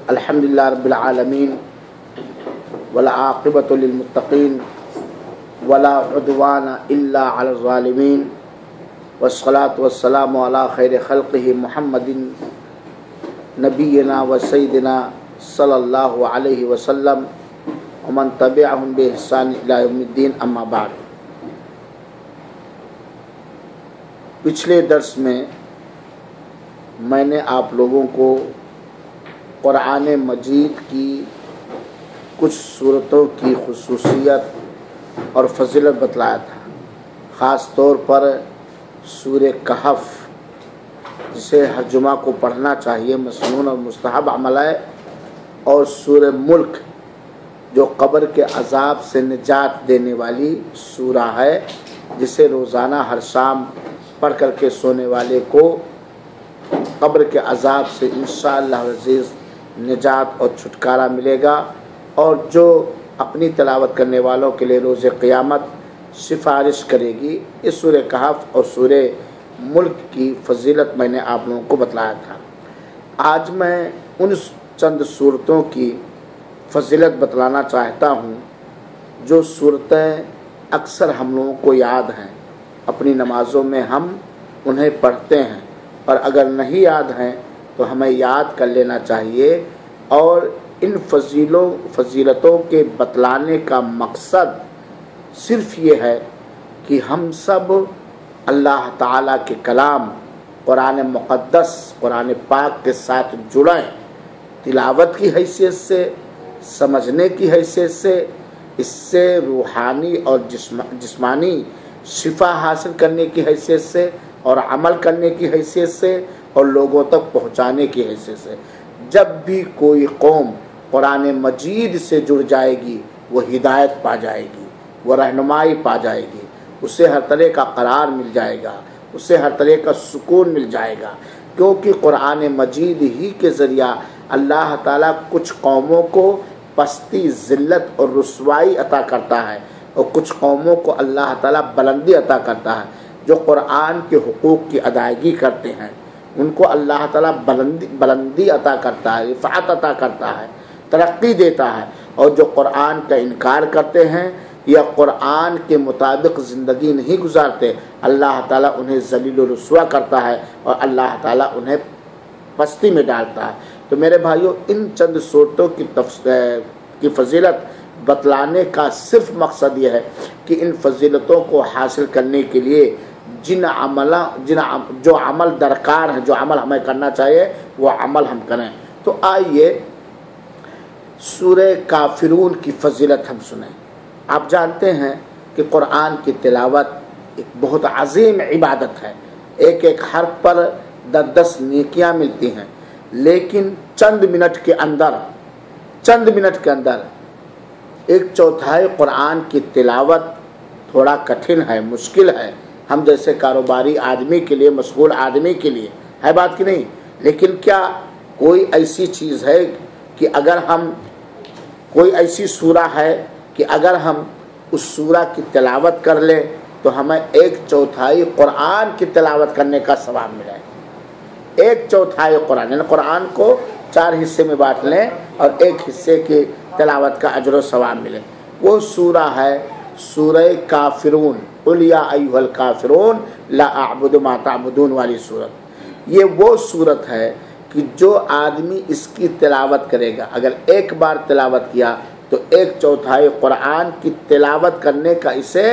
الحمدللہ رب العالمین والعاقبۃ للمتقین ولا عدوان الا علی الظالمین والصلاة والسلام علی خیر خلقہ محمد نبینا و سیدنا صلی اللہ علیہ وسلم ومن تبعہم بإحسان الی یوم الدین، اما بعد۔ پچھلے درس میں نے آپ لوگوں کو قرآن مجید کی کچھ صورتوں کی خصوصیت اور فضیلت بتلایا تھا، خاص طور پر سورہ کہف، جسے ہر جمعہ کو پڑھنا چاہیے، مسنون اور مستحب عمل ہے، اور سورہ ملک جو قبر کے عذاب سے نجات دینے والی سورہ ہے، جسے روزانہ ہر شام پڑھ کر کے سونے والے کو قبر کے عذاب سے انشاءاللہ العزیز نجات اور چھٹکارا ملے گا، اور جو اپنی تلاوت کرنے والوں کے لیے روز قیامت سفارش کرے گی۔ اس سورہ کہف اور سورہ ملک کی فضیلت میں نے آپ لوگوں کو بتلایا تھا۔ آج میں ان چند صورتوں کی فضیلت بتلانا چاہتا ہوں جو صورتیں اکثر ہم لوگوں کو یاد ہیں، اپنی نمازوں میں ہم انہیں پڑھتے ہیں، اور اگر نہیں یاد ہیں تو ہمیں یاد کر لینا چاہیے۔ اور ان فضیلتوں کے بتلانے کا مقصد صرف یہ ہے کہ ہم سب اللہ تعالیٰ کے کلام قرآن مقدس، قرآن پاک کے ساتھ جڑیں، تلاوت کی حیثیت سے، سمجھنے کی حیثیت سے، اس سے روحانی اور جسمانی شفا حاصل کرنے کی حیثیت سے، اور عمل کرنے کی حیثیت سے، اور لوگوں تک پہنچانے کی حیثیت سے۔ جب بھی کوئی قوم قرآن مجید سے جڑ جائے گی، وہ ہدایت پا جائے گی، وہ رہنمائی پا جائے گی، اسے ہر طرح کا قرار مل جائے گا، اسے ہر طرح کا سکون مل جائے گا، کیونکہ قرآن مجید ہی کے ذریعہ اللہ تعالیٰ کچھ قوموں کو پستی، ذلت اور رسوائی عطا کرتا ہے، اور کچھ قوموں کو اللہ تعالیٰ بلندی عطا کرتا ہے۔ جو قرآن کے حقوق کی ادائیگی کرتے ہیں ان کو اللہ تعالیٰ بلندی عطا کرتا ہے، رفعت عطا کرتا ہے، ترقی دیتا ہے، اور جو قرآن کا انکار کرتے ہیں یا قرآن کے مطابق زندگی نہیں گزارتے، اللہ تعالیٰ انہیں ذلیل و رسوا کرتا ہے، اور اللہ تعالیٰ انہیں پستی میں ڈالتا ہے۔ تو میرے بھائیوں، ان چند صورتوں کی فضیلت بتلانے کا صرف مقصد یہ ہے کہ ان فضیلتوں کو حاصل کرنے کے لیے جو عمل درکار ہے، جو عمل ہمیں کرنا چاہیے، وہ عمل ہم کریں۔ تو آئیے سورہ کافرون کی فضیلت ہم سنیں۔ آپ جانتے ہیں کہ قرآن کی تلاوت ایک بہت عظیم عبادت ہے، ایک ایک حرف پر 10 نیکیاں ملتی ہیں، لیکن چند منٹ کے اندر 1/4 قرآن کی تلاوت تھوڑا کٹھن ہے، مشکل ہے، ہم جیسے کاروباری آدمی کے لیے، مشغول آدمی کے لیے ہے بات کی نہیں۔ لیکن کیا کوئی ایسی چیز ہے کہ کوئی ایسی سورہ ہے کہ اگر ہم اس سورہ کی تلاوت کر لیں تو ہمیں 1/4 قرآن کی تلاوت کرنے کا ثواب ملے؟ 1/4 قرآن، یعنی قرآن کو 4 حصے میں بانٹ لیں اور 1 حصے کی تلاوت کا اجر و ثواب ملے۔ وہ سورہ ہے سورہ کافرون، قل یا ایھا الکافرون لا اعبد ما تعبدون والی صورت۔ یہ وہ صورت ہے کہ جو آدمی اس کی تلاوت کرے گا، اگر ایک بار تلاوت کیا تو 1/4 قرآن کی تلاوت کرنے کا اسے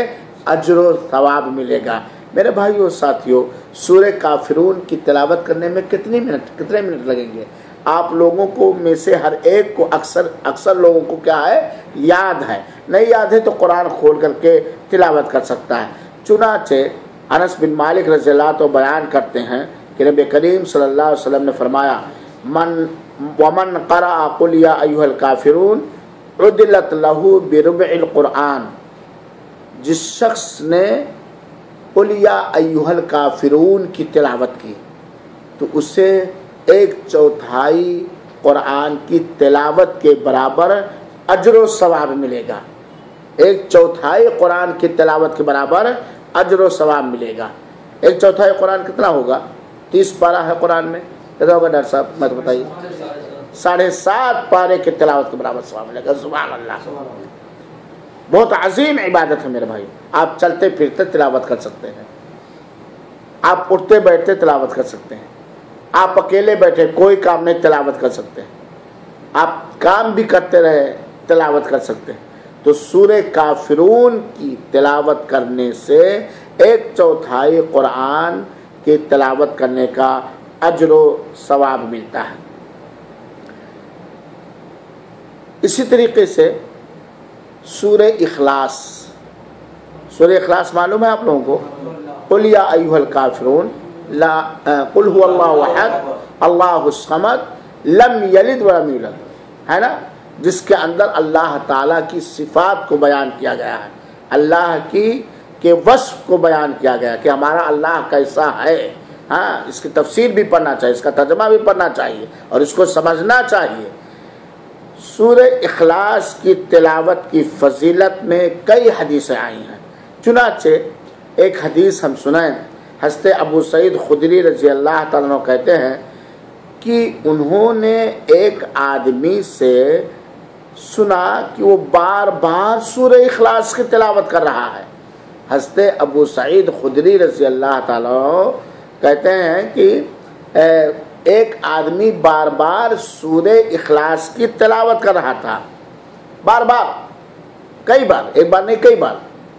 اجر و ثواب ملے گا۔ میرے بھائیو ساتھیو، سورہ کافرون کی تلاوت کرنے میں کتنے منٹ لگیں گے؟ آپ لوگوں کو میں سے ہر ایک کو اکثر لوگوں کو کیا ہے؟ یاد ہے۔ نہیں یاد ہے تو قرآن کھول کر کے تلاوت کر سکتا ہے۔ چنانچہ انس بن مالک رضی اللہ عنہ بیان کرتے ہیں کہ نبی کریم صلی اللہ علیہ وسلم نے فرمایا، ومن قرأ قل یا ایھا الکافرون عدلت لہ بربع القرآن، جس شخص نے قل یا ایھا الکافرون کی تلاوت کی تو اسے 1/4 قرآن کی تلاوت کے برابر اجر و ثواب ملے گا۔ 1/4 قرآن کی تلاوت کے برابر اجر و ثواب ملے گا۔ 1/4 قرآن کتنا ہوگا؟ 30 پارہ ہے قرآن میں، کتنا ہوگا ڈاکٹر صاحب؟ میں تو بتائیے 7.5 پارے کی تلاوت کے برابر ثواب ملے گا. سبحان اللہ. بہت عظیم عبادت ہے میرے بھائی. آپ چلتے پھرتے تلاوت کر سکتے ہیں, آپ اٹھتے بیٹھتے تلاوت کر سکتے ہیں, آپ اکیلے بیٹھے کوئی کام نہیں تلاوت کر سکتے ہیں, آپ کام بھی کرتے رہے تلاوت کر سکتے ہیں. تو سورہ کافرون کی تلاوت کرنے سے 1/4 قرآن کی تلاوت کرنے کا اجر و ثواب ملتا ہے. اسی طریقے سے سورہ اخلاص, سورہ اخلاص معلوم ہے آپ لوگوں کو؟ قل یا ایھا الکافرون لا قل هو اللہ احد اللہ الصمد لم یلد ولم یولد, ہے نا, جس کے اندر اللہ تعالیٰ کی صفات کو بیان کیا گیا ہے, اللہ کے وصف کو بیان کیا گیا کہ ہمارا اللہ کیسا ہے. ہاں, اس کی تفسیر بھی پڑھنا چاہیے, اس کا ترجمہ بھی پڑھنا چاہیے اور اس کو سمجھنا چاہیے. سورہ اخلاص کی تلاوت کی فضیلت میں کئی حدیثیں آئی ہیں. چنانچہ ایک حدیث ہم سنیں, حضرت ابو سعید خدری رضی اللہ تعالیٰ عنہ کہتے ہیں کہ انہوں نے ایک آدمی سے سنا کہ وہ بار بار سورہ اخلاص کی تلاوت کر رہا ہے. حضرت ابو سعید خدری رضی اللہ تعالیٰ کہتے ہیں کہ ایک آدمی بار بار سورہ اخلاص کی تلاوت کر رہا تھا, بار بار, کئی بار, ایک بار نہیں کئی بار.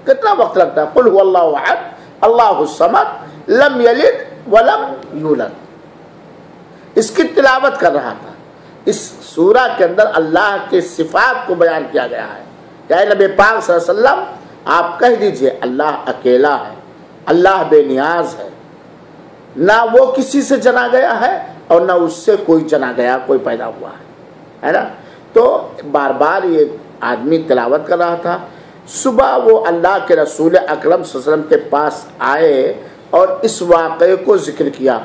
کتنا وقت لگتا ہے؟ قل هو اللہ احد اللہ الصمد لم یلد ولم یولد, اس کی تلاوت کر رہا تھا. اس سورہ کے اندر اللہ کے صفات کو بیان کیا گیا ہے کہ اے نبی پاک صلی اللہ علیہ وسلم آپ کہہ دیجئے اللہ اکیلا ہے, اللہ بے نیاز ہے, نہ وہ کسی سے جنا گیا ہے اور نہ اس سے کوئی جنا گیا, کوئی پیدا ہوا ہے نا. تو بار بار یہ آدمی تلاوت کر رہا تھا. صبح وہ اللہ کے رسول اکرم صلی اللہ علیہ وسلم کے پاس آئے اور اس واقعے کو ذکر کیا.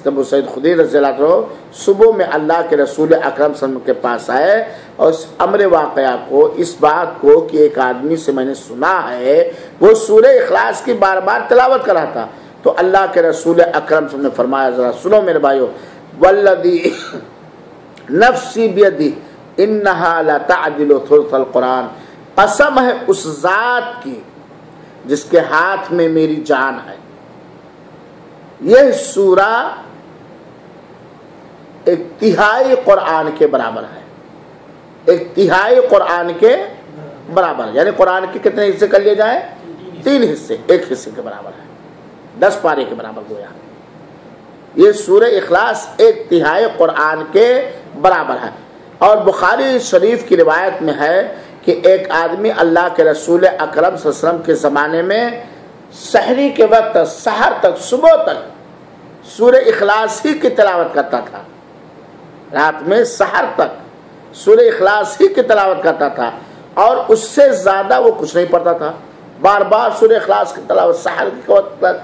ابو سعید خدری رضی اللہ عنہ صبح میں اللہ کے رسول اکرم صلی اللہ علیہ وسلم کے پاس آئے اور اس امر واقعہ کو, اس بات کو کہ ایک آدمی سے میں نے سنا ہے وہ سورہ اخلاص کی بار بار تلاوت کر رہا تھا. تو اللہ کے رسول اکرم صلی اللہ علیہ وسلم نے فرمایا, ذرا سنو میرے بھائیو, والذی نفسی بیدی انہا لتعدل ثلث القرآن, قسم ہے اس ذات کی جس کے ہاتھ میں میری جان ہے, یہ سورہ 1/3 قرآن کے برابر ہے. 1/3 قرآن کے برابر, یعنی قرآن کے کتنے حصے کر لیے جائیں؟ 3 حصے, 1 حصے کے برابر ہے, 10 پارے کے برابر گویا. یہ سورہ اخلاص 1/3 قرآن کے برابر ہے. اور بخاری شریف کی روایت میں ہے کہ ایک آدمی اللہ کے رسول اکرم صلی اللہ علیہ وسلم کے زمانے میں سحری کے وقت سحر تک, صبح تک سورہ اخلاص ہی کی تلاوت کرتا تھا. رات میں سحر تک سورہ اخلاص ہی کی تلاوت کرتا تھا اور اس سے زیادہ وہ کچھ نہیں پڑھتا تھا. بار بار سورہ اخلاص کی تلاوت, سحر کے وقت تک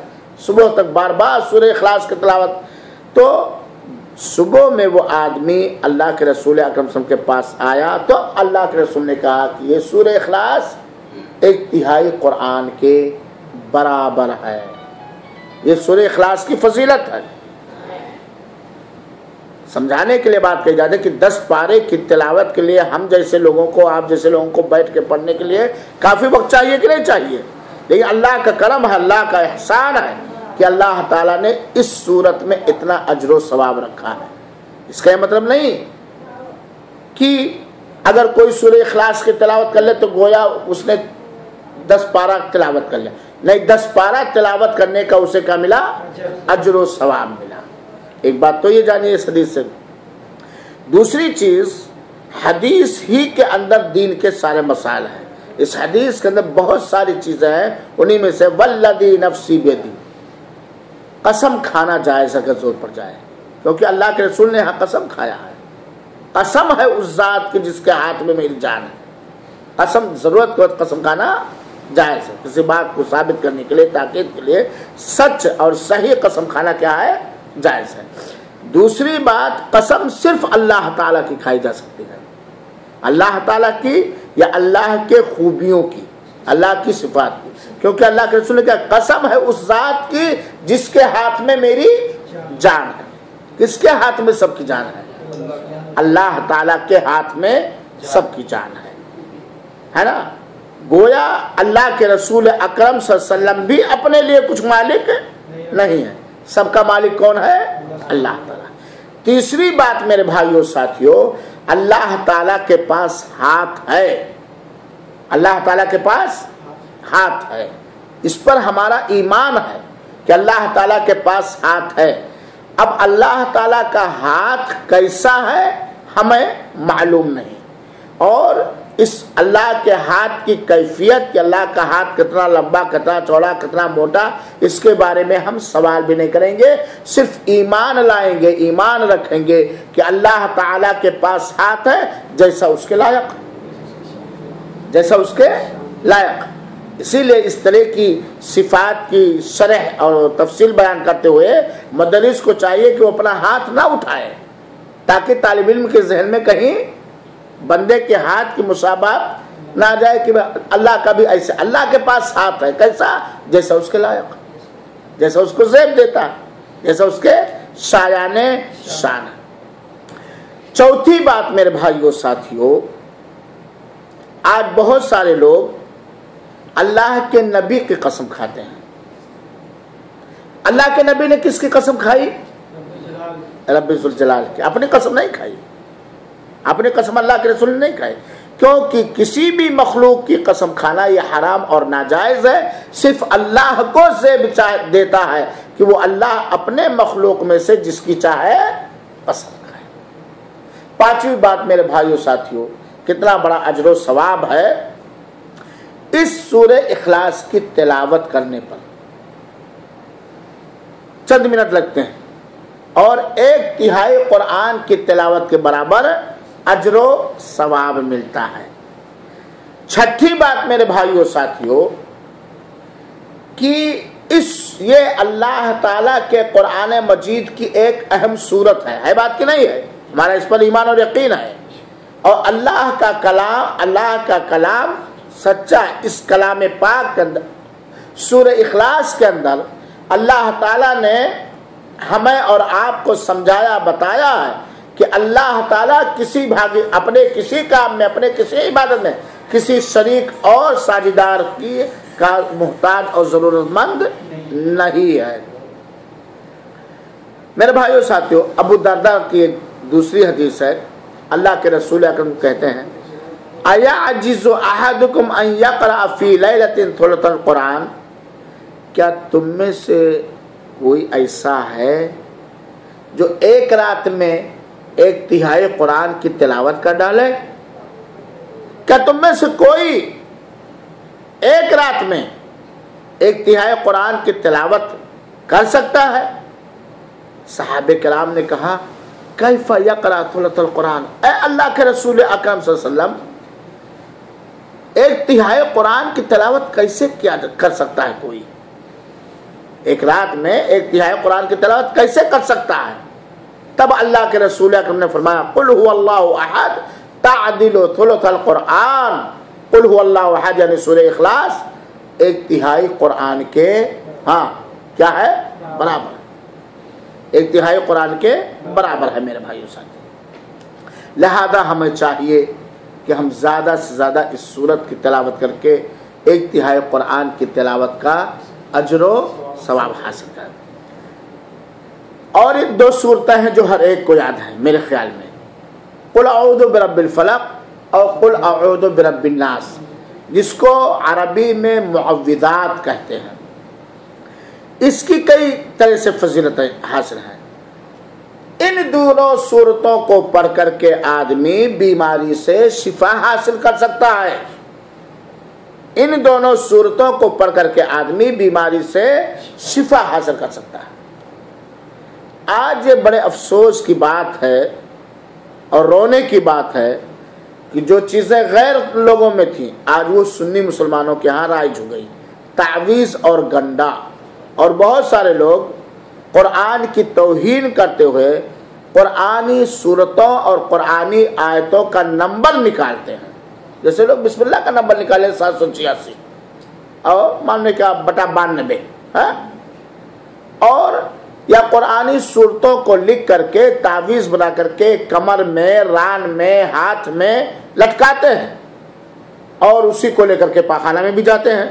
صبح تک بار بار سورہ اخلاص کی تلاوت. تو صبح میں وہ آدمی اللہ کے رسول اکرم صلی اللہ علیہ وسلم کے پاس آیا تو اللہ کے رسول نے کہا کہ یہ سورہ اخلاص 1/3 قرآن کے برابر ہے. یہ سورہ اخلاص کی فضیلت ہے. سمجھانے کے لیے بات کہی جاتی ہے کہ 10 پارے کی تلاوت کے لیے ہم جیسے لوگوں کو, آپ جیسے لوگوں کو بیٹھ کے پڑھنے کے لیے کافی وقت چاہیے کہ نہیں چاہیے؟ لیکن اللہ کا کرم ہے, اللہ کا احسان ہے کہ اللہ تعالیٰ نے اس صورت میں اتنا اجر و ثواب رکھا ہے. اس کا یہ مطلب نہیں کہ اگر کوئی سورہ اخلاص کی تلاوت کر لے تو گویا اس نے 10 پارہ تلاوت کر لیا. نہیں, 10 پارہ تلاوت کرنے کا اسے کیا ملا؟ اجر و ثواب ملا. ایک بات تو یہ جانیے اس حدیث سے. دوسری چیز, حدیث ہی کے اندر دین کے سارے مسائل ہیں. اس حدیث کے اندر بہت ساری چیزیں ہیں, انہی میں سے والذی نفسی بیدی, قسم کھانا جائز اگر زور پڑ جائے, کیونکہ اللہ کے رسول نے یہاں قسم کھایا ہے. قسم ہے اس ذات کی جس کے ہاتھ میں میری جان ہے. قسم, ضرورت کے وقت قسم کھانا جائز ہے, کسی بات کو ثابت کرنے کے لیے, تاکید کے لیے سچ اور صحیح قسم کھانا کیا ہے؟ جائز ہے. دوسری بات, قسم صرف اللہ تعالیٰ کی کھائی جا سکتی ہے, اللہ تعالیٰ کی یا اللہ کے خوبیوں کی, اللہ کی صفات کی, کیونکہ اللہ کے رسول نے کہا قسم ہے اس ذات کی جس کے ہاتھ میں میری جان ہے. کس کے ہاتھ میں سب کی جان ہے؟ اللہ تعالیٰ کے ہاتھ میں سب کی جان ہے نا. گویا اللہ کے رسول اکرم صلی اللہ علیہ وسلم بھی اپنے لیے کچھ مالک نہیں ہے، سب کا مالک کون ہے؟ اللہ تعالیٰ. تیسری بات میرے بھائیوں ساتھیوں، اللہ تعالیٰ کے پاس ہاتھ ہے. اللہ تعالیٰ کے پاس ہاتھ ہے، اس پر ہمارا ایمان ہے کہ اللہ تعالیٰ کے پاس ہاتھ ہے. اب اللہ تعالیٰ کا ہاتھ کیسا ہے ہمیں معلوم نہیں، اور اس اللہ کے ہاتھ کی کیفیت کہ اللہ کا ہاتھ کتنا لمبا، کتنا چوڑا، کتنا موٹا، اس کے بارے میں ہم سوال بھی نہیں کریں گے. صرف ایمان لائیں گے، ایمان رکھیں گے کہ اللہ تعالیٰ کے پاس ہاتھ ہے جیسا اس کے لائق، جیسا اس کے لائق. اسی لیے اس طرح کی صفات کی شرح اور تفصیل بیان کرتے ہوئے مدرس کو چاہیے کہ وہ اپنا ہاتھ نہ اٹھائے، تاکہ طالب علم کے ذہن میں کہیں بندے کے ہاتھ کی مشابہت نہ جائے کہ اللہ کا بھی ایسے. اللہ کے پاس ہاتھ ہے کیسا؟ جیسا اس کے لائق، جیسا اس کو زیب دیتا، جیسا اس کے شایان شان. چوتھی بات میرے بھائیوں ساتھیوں، آج بہت سارے لوگ اللہ کے نبی کی قسم کھاتے ہیں. اللہ کے نبی نے کس کی قسم کھائی؟ رب ذوالجلال کی. اپنی قسم نہیں کھائی، اپنی قسم اللہ کے رسول نے نہیں کھائی، کیونکہ کسی بھی مخلوق کی قسم کھانا یہ حرام اور ناجائز ہے. صرف اللہ کو زیب دیتا ہے کہ وہ اللہ اپنے مخلوق میں سے جس کی چاہے قسم کھائے. پانچویں بات میرے بھائیوں ساتھیوں، کتنا بڑا اجر و ثواب ہے اس سورہ اخلاص کی تلاوت کرنے پر. چند منٹ لگتے ہیں اور 1/3 قرآن کی تلاوت کے برابر اجر و ثواب ملتا ہے. چھٹی بات میرے بھائیوں ساتھیوں کہ یہ اللہ تعالیٰ کے قرآن مجید کی ایک اہم صورت ہے بات کی نہیں ہے، ہمارا اس پر ایمان اور یقین ہے. اور اللہ کا کلام سچا. اس کلام پاک کے اندر سورہ اخلاص کے اندر اللہ تعالیٰ نے ہمیں اور آپ کو سمجھایا، بتایا ہے کہ اللہ تعالیٰ اپنے کسی کام میں، اپنے کسی عبادت میں کسی شریک اور ساجدار کی کا محتاج اور ضرورت مند نہیں ہے. میرے بھائیوں ساتھیوں، ابو درداء کی ایک دوسری حدیث ہے. اللہ کے رسول اکرم کہتے ہیں اَيَعْجِزُ أَحَدُكُمْ أَن يَقْرَأَ فِي لَيْلَةٍ ثُلُثَ الْقُرْآنِ، کیا تم میں سے کوئی ایسا ہے جو ایک رات میں 1/3 قرآن کی تلاوت کر ڈالے؟ کیا تم میں سے کوئی ایک رات میں 1/3 قرآن کی تلاوت کر سکتا ہے؟ صحابہ کرام نے کہا کیف یقرأ ثلث القرآن، اے اللہ کے رسول اکرم صلی اللہ علیہ وسلم 1/3 قرآن کی تلاوت کیسے کر سکتا ہے کوئی؟ ایک رات میں 1/3 قرآن کی تلاوت کیسے کر سکتا ہے؟ تب اللہ کے رسول اکرم نے فرمایا قل هو اللہ احد تعدل ثلث القرآن. قل هو اللہ احد یعنی سورہ اخلاص 1/3 قرآن کے کیا ہے؟ برابر. 1/3 قرآن کے برابر ہے میرے بھائیوں ساتھ. لہذا ہمیں چاہیے کہ ہم زیادہ سے زیادہ اس سورت کی تلاوت کر کے 1/3 قرآن کی تلاوت کا اجر و ثواب حاصل کریں. اور یہ 2 صورتیں ہیں جو ہر ایک کو یاد ہیں میرے خیال میں، قل اعوذ برب الفلق اور قل اعوذ برب الناس، جس کو عربی میں معوذات کہتے ہیں. اس کی کئی طرح سے فضیلتیں حاصل ہیں. ان دونوں صورتوں کو پڑھ کر کے آدمی بیماری سے شفا حاصل کر سکتا ہے. ان دونوں صورتوں کو پڑھ کر کے آدمی بیماری سے شفا حاصل کر سکتا ہے. آج یہ بڑے افسوس کی بات ہے اور رونے کی بات ہے کہ جو چیزیں غیر لوگوں میں تھیں آج وہ سنی مسلمانوں کے ہاں رائج ہو گئی. تعویذ اور گنڈا، اور بہت سارے لوگ قرآن کی توہین کرتے ہوئے قرآنی صورتوں اور قرآنی آیتوں کا نمبر نکالتے ہیں. جیسے لوگ بسم اللہ کا نمبر نکالے 786 اور مان لیں کیا بٹا 92، اور یا قرآنی صورتوں کو لکھ کر کے تعویذ بنا کر کے کمر میں، ران میں، ہاتھ میں لٹکاتے ہیں اور اسی کو لے کر کے پاخانہ میں بھی جاتے ہیں،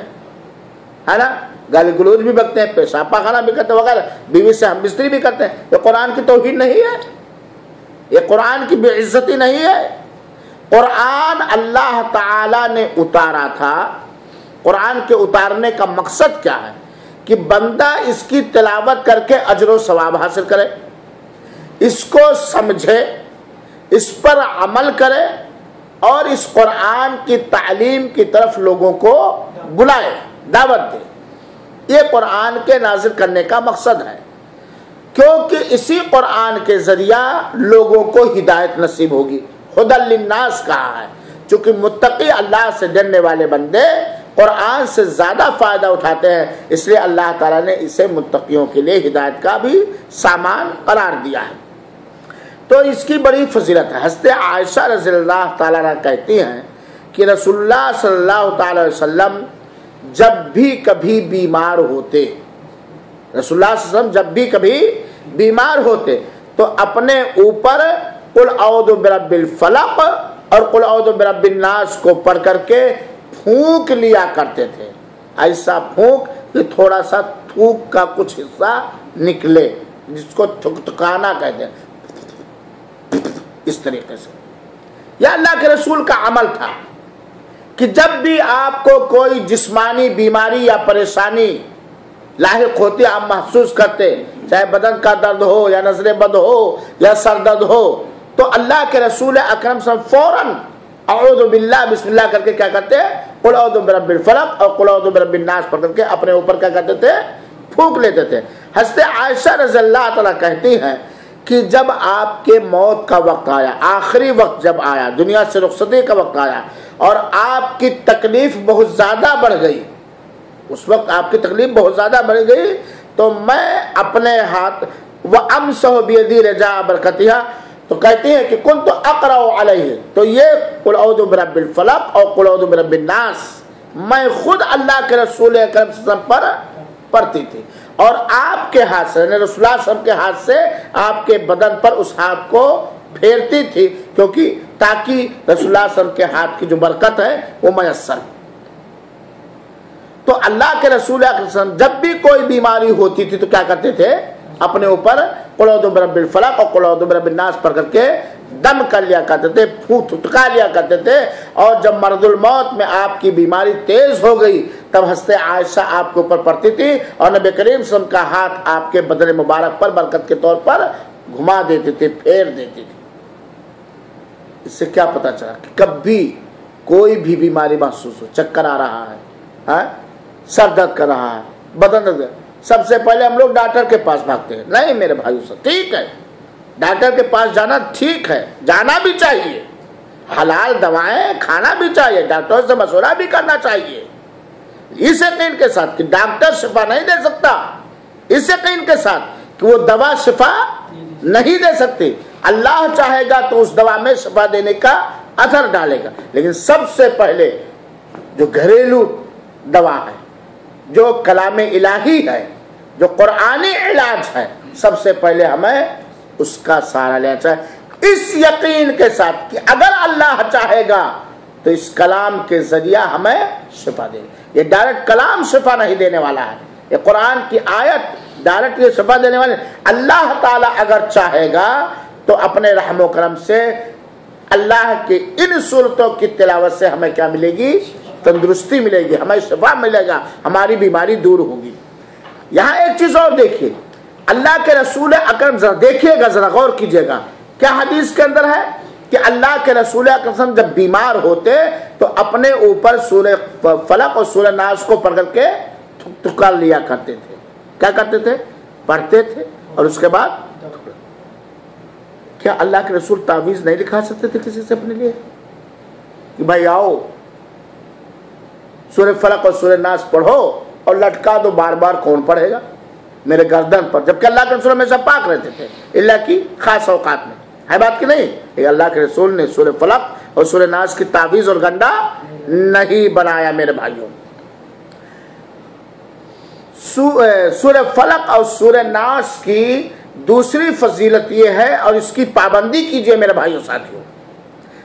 ہے نا، گالی گلوچ بھی بکتے ہیں، پیشاب پاخانہ بھی کرتے ہیں وغیرہ، بیوی سے ہم بستری بھی کرتے ہیں۔ یہ قرآن کی توہین نہیں ہے، یہ قرآن کی بے عزتی نہیں ہے۔ قرآن اللہ تعالی نے اتارا تھا۔ قرآن کے اتارنے کا مقصد کیا ہے؟ کہ بندہ اس کی تلاوت کر کے اجر و ثواب حاصل کرے، اس کو سمجھے، اس پر عمل کرے اور اس قرآن کی تعلیم کی طرف لوگوں کو بلائے، دعوت دے۔ یہ قرآن کے نازل کرنے کا مقصد ہے، کیونکہ اسی قرآن کے ذریعہ لوگوں کو ہدایت نصیب ہوگی۔ ہدی للناس کہا ہے، چونکہ متقی اللہ سے ڈرنے والے بندے قرآن سے زیادہ فائدہ اٹھاتے ہیں، اس لیے اللہ تعالیٰ نے اسے متقیوں کے لیے ہدایت کا بھی سامان قرار دیا ہے۔ تو اس کی بڑی فضیلت ہے۔ حضرت عائشہ رضی اللہ تعالیٰ عنہ کہتی ہیں کہ رسول اللہ صلی اللہ تعالی علیہ وسلم جب بھی کبھی بیمار ہوتے، رسول اللہ صلی اللہ علیہ وسلم جب بھی کبھی بیمار ہوتے تو اپنے اوپر قل اعوذ برب الفلق اور قل اعوذ برب الناس کو پڑھ کر کے پھونک لیا کرتے تھے۔ ایسا پھونک کہ تھوڑا سا تھوک کا کچھ حصہ نکلے، جس کو تھکانا کہتے ہیں، اس طریقے سے۔ یہ اللہ کے رسول کا عمل تھا کہ جب بھی آپ کو کوئی جسمانی بیماری یا پریشانی لاحق ہوتی، آپ محسوس کرتے، چاہے بدن کا درد ہو یا نظر بد ہو یا سر درد ہو، تو اللہ کے رسول اکرم صلی اللہ علیہ وسلم فوراً اعوذ باللہ بسم اللہ کر کے کیا کرتے ہیں؟ قل اعوذ برب الفلق اور قل اعوذ برب الناس پڑھ کر کے اپنے اوپر کیا کرتے تھے؟ پھونک لیتے تھے۔ حضرت عائشہ رضی اللہ تعالیٰ کہتی ہیں کہ جب آپ کے موت کا وقت آیا، آخری وقت جب آیا، دنیا سے رخصتی کا وقت آیا اور آپ کی تکلیف بہت زیادہ بڑھ گئی، اس وقت آپ کی تکلیف بہت زیادہ بڑھ گئی، تو میں اپنے ہاتھ وَأَمْسَحُ بِيَدِي رَجَاءَ بَرَكَتِهَا، تو کہتے ہیں کہ كُنْتُ أَقْرَأُ عَلَيْهِ، تو یہ قُلْ أَعُوذُ بِرَبِّ الْفَلَقِ اور قُلْ أَعُوذُ بِرَبِّ النَّاسِ میں خود اللہ کے رسول اکرم صلی اللہ علیہ وسلم پر پڑھتی تھی، اور آپ کے ہاتھ سے، یعنی رسول اللہ صلی اللہ علیہ وسلم کے ہاتھ سے آپ کے بدن پر اس ہاتھ کو پھیرتی تھی، کیونکہ تاکہ رسول اللہ صلی اللہ علیہ وسلم کے ہاتھ کی جو برکت ہے وہ میسر۔ تو اللہ کے رسول اکرم صلی اللہ علیہ وسلم جب بھی کوئی بیماری ہوتی تھی تو کیا کرتے تھے؟ اپنے اوپر قل اعوذ برب الفلق اور قل اعوذ برب الناس پڑھ کر کے دم کر لیا کرتے تھے، پھٹکا لیا کرتے تھے، اور جب مرض الموت میں آپ کی بیماری تیز ہو گئی تب حضرت عائشہ آپ کے اوپر پڑتی تھی اور نبی کریم صلی اللہ علیہ وسلم کا ہاتھ آپ کے بدن مبارک پر برکت کے طور پر گھما دیتی تھی، پھیر دیتی تھی۔ اس سے کیا پتا چلا کہ کبھی کوئی بھی بیماری محسوس ہو، چکر آ رہا ہے، سر درد کر رہا ہے، بدن درد، سب سے پہلے ہم لوگ ڈاکٹر کے پاس بھاگتے ہیں۔ نہیں میرے بھائیو سے، ٹھیک ہے ڈاکٹر کے پاس جانا ٹھیک ہے، جانا بھی چاہیے، حلال دوائیں کھانا بھی چاہیے، ڈاکٹر سے مشورہ بھی کرنا چاہیے، اس یقین کے ساتھ کہ ڈاکٹر شفا نہیں دے سکتا، اس یقین کے ساتھ کہ وہ دوا شفا نہیں دے سکتی، اللہ چاہے گا تو اس دوا میں شفا دینے کا اثر ڈالے گا، لیکن سب سے پہلے جو گھریلو دوا ہے، جو کلام الہی ہے، جو قرآنی علاج ہے، سب سے پہلے ہمیں اس کا سہارا لینا چاہیے، اس یقین کے ساتھ کہ اگر اللہ چاہے گا تو اس کلام کے ذریعہ ہمیں شفا دے گا۔ یہ ڈائریکٹ کلام شفا نہیں دینے والا ہے، یہ قرآن کی آیت ڈائریکٹ یہ شفا دینے والے، اللہ تعالیٰ اگر چاہے گا تو اپنے رحم و کرم سے اللہ کے ان صورتوں کی تلاوت سے ہمیں کیا ملے گی؟ تندرستی ملے گی، ہمیں شفا ملے گا، ہماری بیماری دور ہوگی۔ یہاں ایک چیز اور دیکھیے، اللہ کے رسول اکرم، ذرا دیکھیے گا، ذرا غور کیجیے گا، کیا حدیث کے اندر ہے کہ اللہ کے رسول اکرم جب بیمار ہوتے تو اپنے اوپر سورہ فلق اور سورہ ناس کو پڑھ کر کے تھکا لیا کرتے تھے۔ کیا کرتے تھے؟ پڑھتے تھے اور اس کے بعد کیا اللہ کے رسول تعویذ نہیں لکھا سکتے تھے کسی سے اپنے لیے کہ بھائی آؤ سورہ فلق اور سورہ ناس پڑھو اور لٹکا دو، بار بار کون پڑھے گا میرے گردن پر، جبکہ اللہ کے رسول ہمیشہ پاک رہتے تھے اللہ کی خاص اوقات میں، ہے بات کی نہیں؟ کہ اللہ کے رسول نے سورہ فلق اور سورہ ناس کی تعویذ اور گنڈا نہیں بنایا۔ میرے بھائیوں، سورہ فلق اور سورہ ناس کی دوسری فضیلت یہ ہے، اور اس کی پابندی کیجئے میرے بھائیو ساتھیو،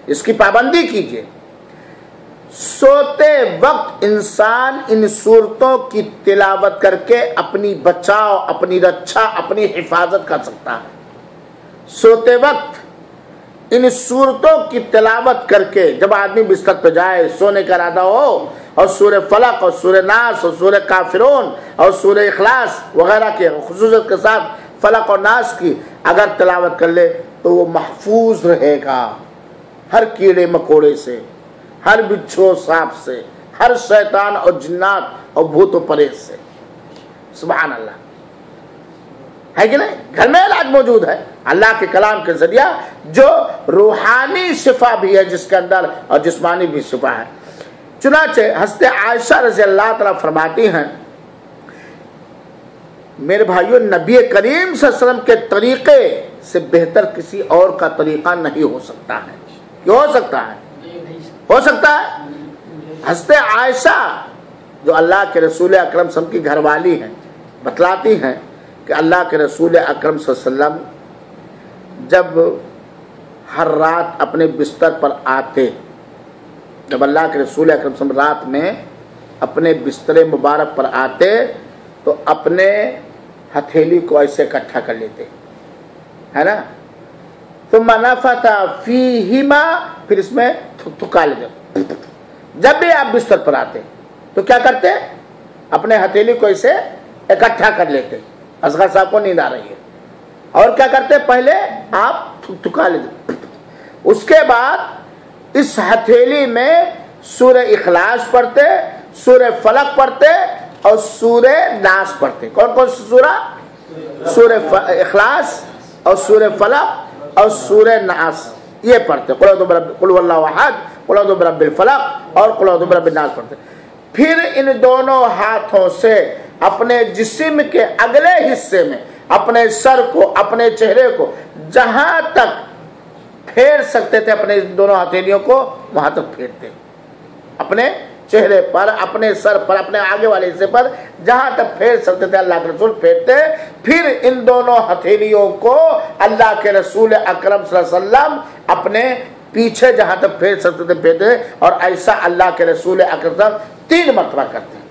اس کی پابندی کیجئے، سوتے وقت انسان ان سورتوں کی تلاوت کر کے اپنی بچاؤ، اپنی رچھا، اپنی حفاظت کر سکتا ہے۔ سوتے وقت ان سورتوں کی تلاوت کر کے جب آدمی بستر پہ جائے، سونے کا ارادہ ہو، اور سورہ فلق اور سورہ ناس اور سورہ کافرون اور سورہ اخلاص وغیرہ کے خصوصیت کے ساتھ فلق اور ناس کی اگر تلاوت کر لے تو وہ محفوظ رہے گا ہر کیڑے مکوڑے سے، ہر بچھو سانپ سے، ہر شیطان اور جنات اور بھوت و پریت سے۔ سبحان اللہ، ہے کہ نہیں؟ گھر میں علاج موجود ہے اللہ کے کلام کے ذریعہ، جو روحانی شفا بھی ہے جس کے اندر اور جسمانی بھی شفا ہے۔ چنانچہ حضرت عائشہ رضی اللہ تعالیٰ فرماتی ہیں، میرے بھائیو، نبی کریم صلی اللہ علیہ وسلم کے طریقے سے بہتر کسی اور کا طریقہ نہیں ہو سکتا ہے۔ کیوں ہو سکتا ہے؟ ہو سکتا ہے۔ حضرت عائشہ جو اللہ کے رسول اکرم صلی اللہ علیہ وسلم کی گھر والی ہیں، بتلاتی ہیں کہ اللہ کے رسول اکرم صلی اللہ علیہ وسلم جب ہر رات اپنے بستر پر آتے، جب اللہ کے رسول اکرم صلی اللہ علیہ وسلم رات میں اپنے بستر مبارک پر آتے تو اپنے ہتھیلی کو ایسے اکٹھا کر لیتے، ہے نا، ثم نفث فیہما، پھر اس میں تھکا لیتے۔ جب بھی آپ بستر پر آتے تو کیا کرتے؟ اپنے ہتھیلی کو ایسے اکٹھا کر لیتے۔ اصغر صاحب کو نیند آ رہی ہے، اور کیا کرتے؟ پہلے آپ تھکا لیتے، اس کے بعد اس ہتھیلی میں سورہ اخلاص پڑھتے، سورہ فلق پڑھتے اور سورہ ناس پڑھتے۔ کون کون سی سورہ؟ سورہ اخلاص اور سورہ فلق اور سورہ ناس، یہ پڑھتے۔ قل هو اللہ احد، قل اعوذ برب الفلق اور قل اعوذ برب الناس پڑھتے۔ پھر ان دونوں ہاتھوں سے اپنے جسم کے اگلے حصے میں اپنے سر کو، اپنے چہرے کو جہاں تک پھیر سکتے تھے اپنے دونوں ہتھیلیوں کو وہاں تک پھیرتے، اپنے چہرے پر، اپنے سر پر، اپنے آگے والے حصے پر جہاں تک پھیر سکتے تھے اللہ کے رسول پھیرتے۔ پھر ان دونوں ہتھیلیوں کو اللہ کے رسول اکرم صلی اللہ علیہ وسلم اپنے پیچھے جہاں تک پھیر سکتے تھے پھیرتے، اور ایسا اللہ کے رسول اکرم صلی اللہ علیہ وسلم 3 مرتبہ کرتے ہیں۔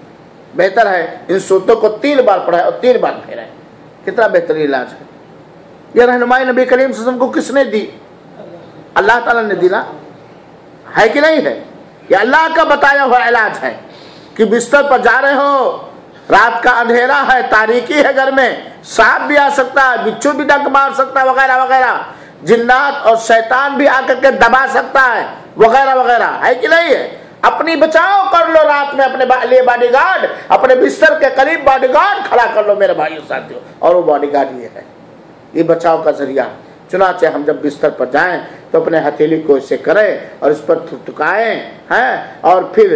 بہتر ہے ان سورتوں کو 3 بار پڑھائے اور 3 بار پھیرائے۔ کتنا بہترین علاج ہے یہ رہنمائی نبی کریم صلی اللہ علیہ وسلم کو کس نے دی؟ اللہ تعالیٰ نے دی نا، ہے کہ نہیں ہے؟ یہ اللہ کا بتایا ہوا علاج ہے کہ بستر پر جا رہے ہو، رات کا اندھیرا ہے، تاریکی ہے، گھر میں سانپ بھی آ سکتا ہے، بچھو بھی ڈنک مار سکتا ہے وغیرہ وغیرہ، جنات اور شیطان بھی آ کر کے دبا سکتا ہے وغیرہ وغیرہ، ہے کہ نہیں ہے؟ اپنی بچاؤ کر لو، رات میں اپنے لیے باڈی گارڈ، اپنے بستر کے قریب باڈی گارڈ کھڑا کر لو میرے بھائیو ساتھیو، اور وہ باڈی گارڈ یہ ہے، یہ بچاؤ کا ذریعہ ہے۔ چنانچہ ہم جب بستر پر جائیں تو اپنے ہتھیلی کو اسے کریں اور اس پر تھکائیں ہیں، اور پھر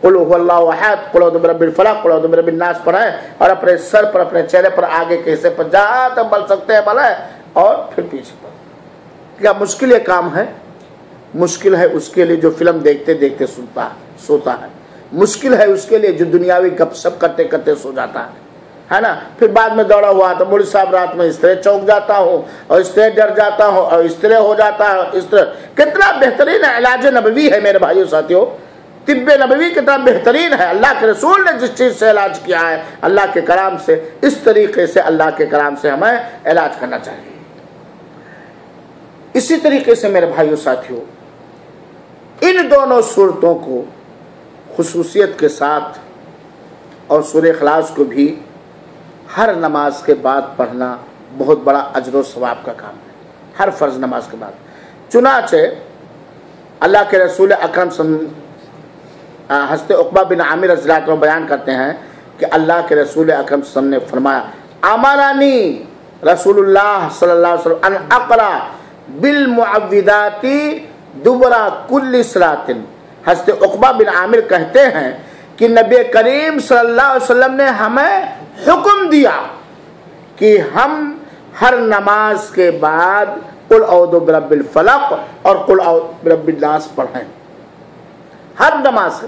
قل هو اللہ احد، قل اعوذ برب الفلق، قل اعوذ برب الناس پڑھیں، اور اپنے سر پر، اپنے چہرے پر، آگے کے حصے پر جہاں تک بل سکتے ہیں بلیں، اور پھر پیچھے پر۔ کیا مشکل یہ کام ہے؟ مشکل ہے اس کے لیے جو فلم دیکھتے دیکھتے سوتا ہے، مشکل ہے اس کے لیے جو دنیاوی گپ شپ کرتے کرتے سو جاتا ہے نا، پھر بعد میں دوڑا ہوا تو مولوی صاحب رات میں اس طرح چونک جاتا ہوں اور اس طرح ڈر جاتا ہوں اور اس طرح ہو جاتا ہے، اس طرح۔ کتنا بہترین علاج نبوی ہے میرے بھائیو ساتھیو، طب نبوی کتنا بہترین ہے۔ اللہ کے رسول نے جس چیز سے علاج کیا ہے اللہ کے کلام سے، اس طریقے سے اللہ کے کلام سے ہمیں علاج کرنا چاہیے۔ اسی طریقے سے میرے بھائیو ساتھیو، ان دونوں صورتوں کو خصوصیت کے ساتھ، اور سورہ اخلاص کو بھی ہر نماز کے بعد پڑھنا بہت بڑا اجر و ثواب کا کام ہے، ہر فرض نماز کے بعد۔ چنانچہ اللہ کے رسول اکرم حضرت عقبہ بن عامر رضی اللہ عنہ بیان کرتے ہیں کہ اللہ کے رسول اکرم صلی اللہ علیہ وسلم نے فرمایا، امرنی رسول اللہ صلی اللہ علیہ وسلم ان اقرا بالمعوذات دبر کل صلاۃ۔ حضرت عقبہ بن عامر کہتے ہیں کہ نبی کریم صلی اللہ علیہ وسلم نے ہمیں حکم دیا کہ ہم ہر نماز کے بعد قل اعوذ برب الفلق اور قل اعوذ برب الناس پڑھیں، ہر نماز سے،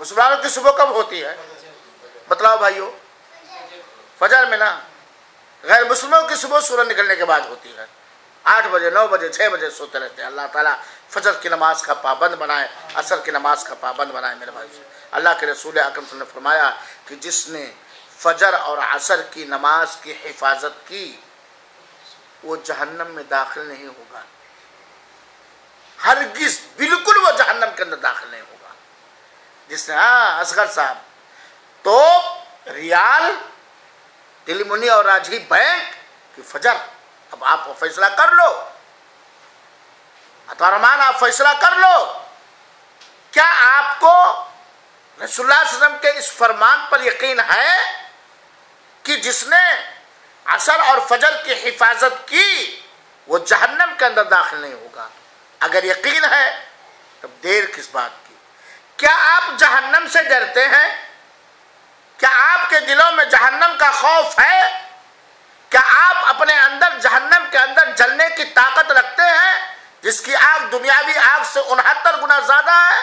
مسلمانوں کی صبح کب ہوتی ہے؟ بتلاؤ بھائیو، فجر میں نا. غیر مسلموں کی صبح سورج نکلنے کے بعد ہوتی ہے. 8 بجے 9 بجے 6 بجے سوتے رہتے ہیں. اللہ تعالیٰ فجر کی نماز کا پابند بنائے، عصر کی نماز کا پابند بنائے. میرے بھائی، اللہ کے رسول اکرم صلی اللہ علیہ وسلم نے فرمایا کہ جس نے فجر اور عصر کی نماز کی حفاظت کی وہ جہنم میں داخل نہیں ہوگا. ہرگز بالکل وہ جہنم کے اندر داخل نہیں ہوگا. جس نے اصغر صاحب تو ریال دلی منی اور راجی بینک کی فجر، اب آپ فیصلہ کر لو، عطارمان آپ فیصلہ کر لو. کیا آپ کو رسول اللہ صلی اللہ علیہ وسلم کے اس فرمان پر یقین ہے کہ جس نے عصر اور فجر کی حفاظت کی وہ جہنم کے اندر داخل نہیں ہوگا؟ اگر یقین ہے تب دیر کس بات کی؟ کیا آپ جہنم سے ڈرتے ہیں؟ کیا آپ کے دلوں میں جہنم کا خوف ہے؟ کیا آپ اپنے اندر جہنم کے اندر جلنے کی طاقت رکھتے ہیں جس کی آگ دنیاوی آگ سے 69 گنا زیادہ ہے؟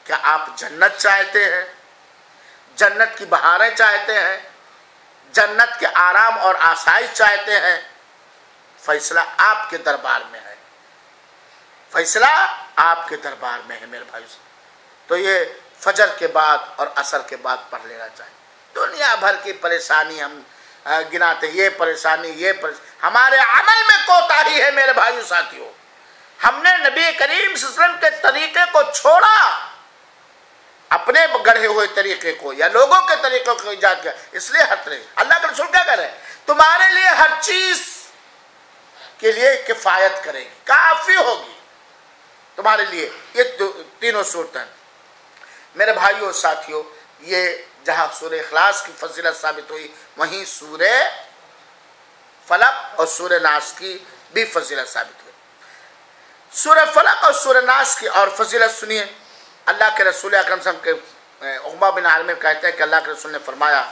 کیا آپ جنت چاہتے ہیں، جنت کی بہاریں چاہتے ہیں، جنت کے آرام اور آسائش چاہتے ہیں؟ فیصلہ آپ کے دربار میں ہے، فیصلہ آپ کے دربار میں ہے میرے بھائی. تو یہ فجر کے بعد اور عصر کے بعد پڑھ لینا چاہیے. دنیا بھر کی پریشانی ہم گناتے، یہ پریشانی ہمارے عمل میں کوتاہی ہے میرے بھائیو ساتھیوں. ہم نے نبی کریم صلی اللہ علیہ وسلم کے طریقے کو چھوڑا، اپنے گڑھے ہوئے طریقے کو یا لوگوں کے طریقوں کو ایجاد کیا. اس لیے ہٹ رہے. اللہ کا رسول کیا کر رہے ہیں؟ تمہارے لیے ہر چیز کے لیے کفایت کرے گی، کافی ہوگی تمہارے لیے. یہ تینوں صورتیں میرے بھائیوں ساتھیوں، یہ جہاں سورہ اخلاص کی فضیلت ثابت ہوئی وہیں سورہ فلق اور سورہ ناس کی بھی فضیلت ثابت ہوئی. سورہ فلق اور سورہ ناس کی اور فضیلت سنیے. اللہ کے رسول اکرم صلی اللہ علیہ وسلم کے عقبہ بن عامر کہتے ہیں کہ اللہ کے رسول نے فرمایا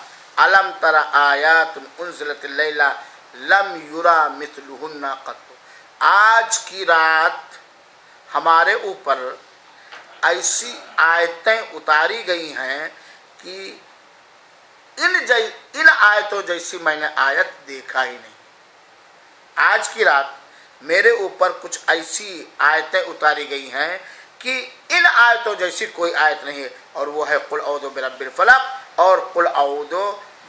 الم تر آیات انزلت اللیلہ لم یرا مثلہن قط. آج کی رات ہمارے اوپر ایسی آیتیں اتاری گئی ہیں کہ ان آیتوں جیسی میں نے آیت دیکھا ہی نہیں. آج کی رات میرے اوپر کچھ ایسی آیتیں اتاری گئی ہیں کہ ان آیتوں جیسی کوئی آیت نہیں ہے، اور وہ ہے قل اعوذ برب الفلق اور قل اعوذ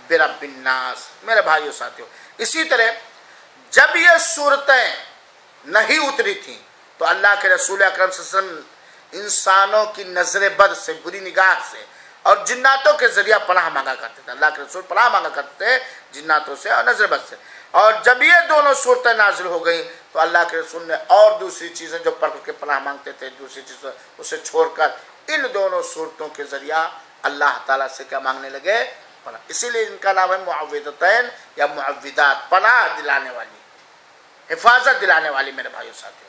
برب الناس. میرے بھائیو ساتھیو، اسی طرح جب یہ صورتیں نہیں اتری تھیں تو اللہ کے رسول اکرم صلی اللہ علیہ وسلم انسانوں کی نظر بد سے، بری نگاہ سے اور جناتوں کے ذریعہ پناہ مانگا کرتے تھے. اللہ کے رسول پناہ مانگا کرتے تھے جناتوں سے اور نظر بد سے. اور جب یہ دونوں صورتیں نازل ہو گئیں تو اللہ کے رسول نے اور دوسری چیزیں جو پڑھ کے پناہ مانگتے تھے، دوسری چیزیں اسے چھوڑ کر ان دونوں صورتوں کے ذریعہ اللہ تعالیٰ سے کیا مانگنے لگے؟ پناہ. اسی لیے ان کا نام ہے معوذتین یا معوذات، پناہ دلانے والی، حفاظت دلانے والی. میرے بھائیو ساتھیو،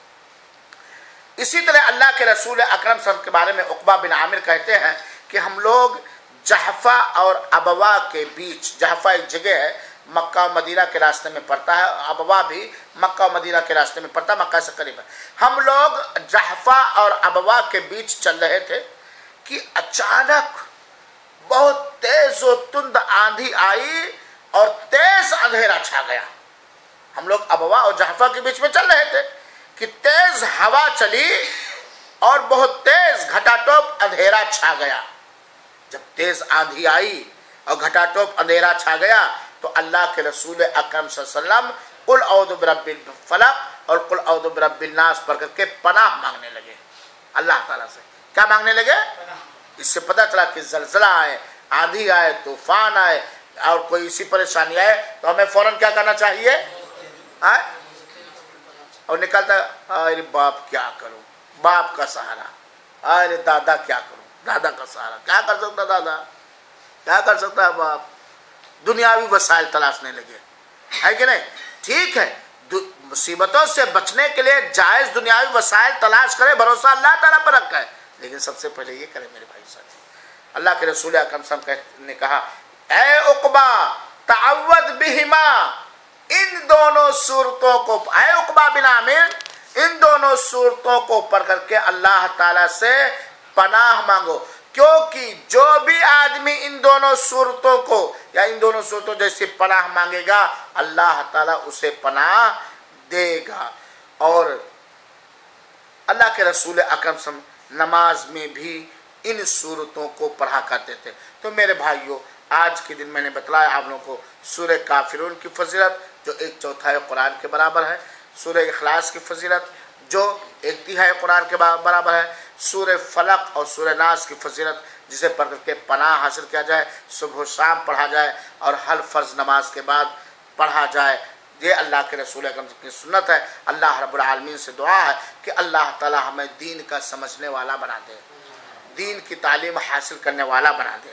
اسی طرح اللہ کے رسول اکرم صلی اللہ علیہ وسلم کے بارے میں عقبہ بن عامر کہتے ہیں کہ ہم لوگ جحفہ اور ابوا کے بیچ، جحفہ ایک جگہ ہے مکہ و مدینہ کے راستے میں پڑتا ہے، ابوا بھی مکہ و مدینہ کے راستے میں پڑتا ہے، مکہ سے قریب ہے. ہم لوگ جحفہ اور ابوا کے بیچ چل رہے تھے کہ اچانک بہت تیز و تند آندھی آئی اور تیز اندھیرا چھا گیا. ہم لوگ ابوا اور جحفہ کے بیچ میں چل رہے تھے کہ تیز ہوا چلی اور بہت تیز گھٹا ٹوپ اندھیرا چھا گیا. جب تیز آندھی آئی اور گھٹا ٹوپ اندھیرا چھا گیا تو اللہ کے رسول اکرم صلی اللہ علیہ وسلم قل اعوذ برب الفلق اور قل اعوذ برب الناس پڑھ کر کے پناہ مانگنے لگے اللہ تعالیٰ سے. کیا مانگنے لگے؟ اس سے پتہ چلا کہ زلزلہ آئے، آندھی آئے، طوفان آئے اور کوئی اسی پریشانی آئے تو ہمیں فوراً کیا کرنا چاہیے؟ اور نکلتا ہے ارے باپ کیا کروں، باپ کا سہارا، ارے دادا کیا کروں، دادا کا سہارا. کیا کر سکتا دادا؟ کیا کر سکتا ہے باپ؟ دنیاوی وسائل تلاشنے لگے، ہے کہ نہیں؟ ٹھیک ہے، مصیبتوں سے بچنے کے لیے جائز دنیاوی وسائل تلاش کرے، بھروسہ اللہ تعالیٰ پر رکھا ہے، لیکن سب سے پہلے یہ کرے میرے بھائی ساتھی. اللہ کے رسول اکرم صلی اللہ علیہ وسلم نے کہا اے عقبہ تعوذ بہما، ان دونوں صورتوں کو، اے عقبہ بن عامر ان دونوں صورتوں کو پڑھ کر کے اللہ تعالیٰ سے پناہ مانگو، کیونکہ جو بھی آدمی ان دونوں صورتوں کو یا ان دونوں صورتوں جیسی پناہ مانگے گا اللہ تعالیٰ اسے پناہ دے گا۔ اور اللہ کے رسول اکرم صلی اللہ علیہ وسلم نماز میں بھی ان صورتوں کو پڑھا کرتے تھے۔ تو میرے بھائیوں، آج کے دن میں نے بتلایا آپ لوگوں کو سورہ کافرون کی فضیلت جو 1/4 قرآن کے برابر ہے، سورہ اخلاص کی فضیلت جو 1/3 قرآن کے برابر ہے، سورہ فلق اور سورہ ناس کی فضیلت جسے پڑھ کر کے پناہ حاصل کیا جائے، صبح و شام پڑھا جائے اور ہر فرض نماز کے بعد پڑھا جائے، یہ اللہ کے رسول اکرم کی سنت ہے۔ اللہ رب العالمین سے دعا ہے کہ اللہ تعالی ہمیں دین کا سمجھنے والا بنا دے، دین کی تعلیم حاصل کرنے والا بنا دے،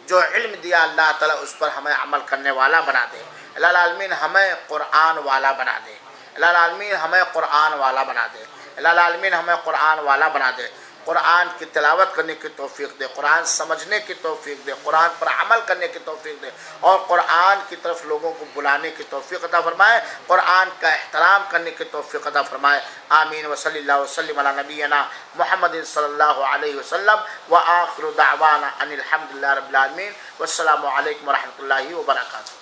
جو علم دیا اللہ تعالیٰ اس پر ہمیں عمل کرنے والا بنا دے۔ اللہ العالمین ہمیں قرآن والا بنا دے، اللہ العالمین ہمیں قرآن والا بنا دے، اللہ العالمین ہمیں قرآن والا بنا دے، قرآن کی تلاوت کرنے کی توفیق دے، قرآن سمجھنے کی توفیق دے، قرآن پر عمل کرنے کی توفیق دے اور قرآن کی طرف لوگوں کو بلانے کی توفیق عطا فرمائے، قرآن کا احترام کرنے کی توفیق عطا فرمائے۔ آمین وصلی اللہ وسلم علی نبینا محمد صلی اللہ علیہ وسلم وآخر دعوانا ان الحمد للہ رب العالمین والسلام علیکم ورحمۃ اللہ وبرکاتہ۔